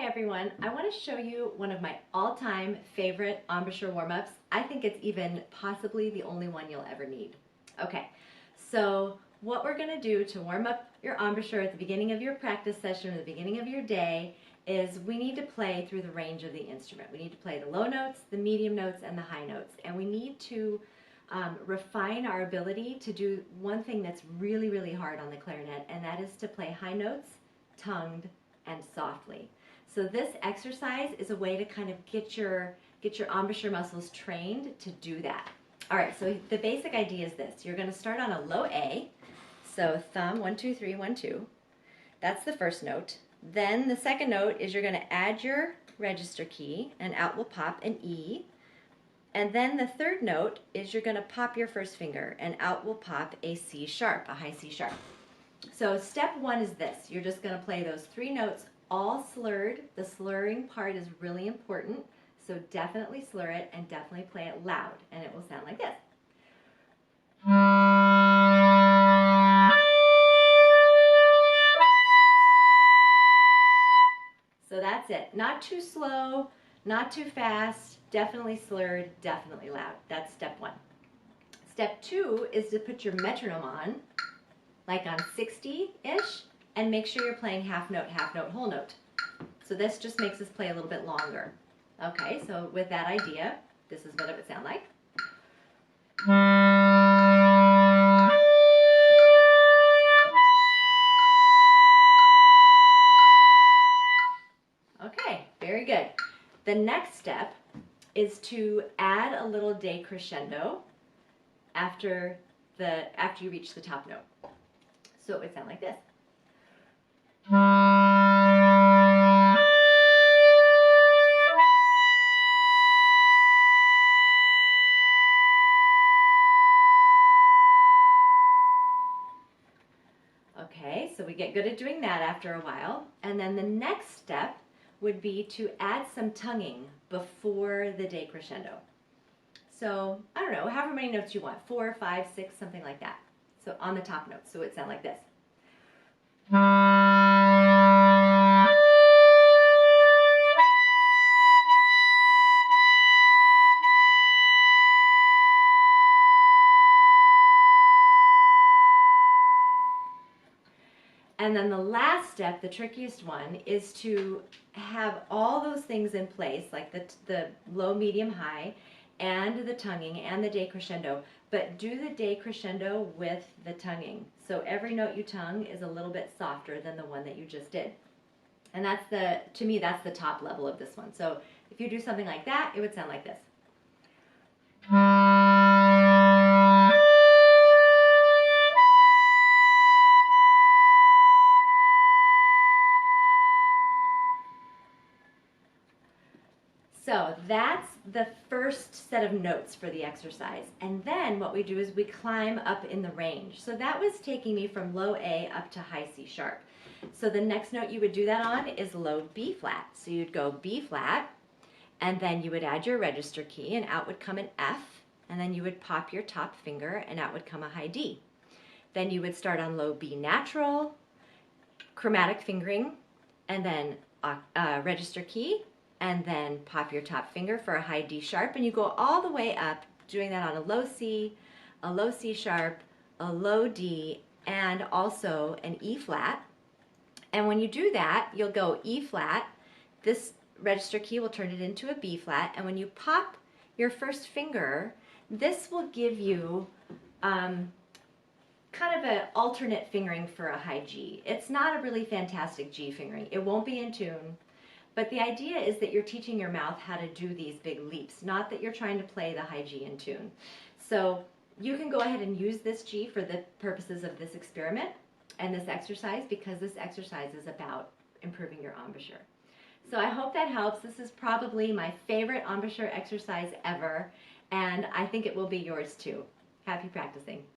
Hi everyone, I want to show you one of my all-time favorite embouchure warm-ups. I think it's even possibly the only one you'll ever need. Okay, so what we're going to do to warm up your embouchure at the beginning of your practice session or the beginning of your day is we need to play through the range of the instrument. We need to play the low notes, the medium notes, and the high notes. And we need to refine our ability to do one thing that's really, really hard on the clarinet, and that is to play high notes, tongued, and softly. So this exercise is a way to kind of get your embouchure muscles trained to do that. All right, so the basic idea is this. You're going to start on a low A, so thumb, 1, 2, 3, 1, 2. That's the first note. Then the second note is you're going to add your register key, and out will pop an E. And then the third note is you're going to pop your first finger, and out will pop a C sharp, a high C sharp. So step one is this. You're just going to play those three notes all slurred. The slurring part is really important, so definitely slur it and definitely play it loud, and it will sound like this. So that's it. Not too slow, not too fast, definitely slurred, definitely loud. That's step one. Step two is to put your metronome on, like on 60-ish, and make sure you're playing half note, whole note. So this just makes us play a little bit longer. Okay, so with that idea, this is what it would sound like. Okay, very good. The next step is to add a little decrescendo after you reach the top note. So it would sound like this. Okay, so we get good at doing that after a while. And then the next step would be to add some tonguing before the decrescendo. So, I don't know, however many notes you want, 4, 5, 6, something like that. So on the top notes, so it would sound like this. And then the last step, the trickiest one, is to have all those things in place, like the low, medium, high, and the tonguing, and the decrescendo, but do the decrescendo with the tonguing. So every note you tongue is a little bit softer than the one that you just did. And that's to me, that's the top level of this one. So if you do something like that, it would sound like this. So that's the first set of notes for the exercise. And then what we do is we climb up in the range. So that was taking me from low A up to high C sharp. So the next note you would do that on is low B flat. So you'd go B flat, and then you would add your register key, and out would come an F, and then you would pop your top finger, and out would come a high D. Then you would start on low B natural, chromatic fingering, and then register key, and then pop your top finger for a high D sharp, and you go all the way up, doing that on a low C sharp, a low D, and also an E flat. And when you do that, you'll go E flat, this register key will turn it into a B flat, and when you pop your first finger, this will give you kind of an alternate fingering for a high G. It's not a really fantastic G fingering. It won't be in tune. But the idea is that you're teaching your mouth how to do these big leaps, not that you're trying to play the high G in tune. So you can go ahead and use this G for the purposes of this experiment and this exercise, because this exercise is about improving your embouchure. So I hope that helps. This is probably my favorite embouchure exercise ever, and I think it will be yours too. Happy practicing.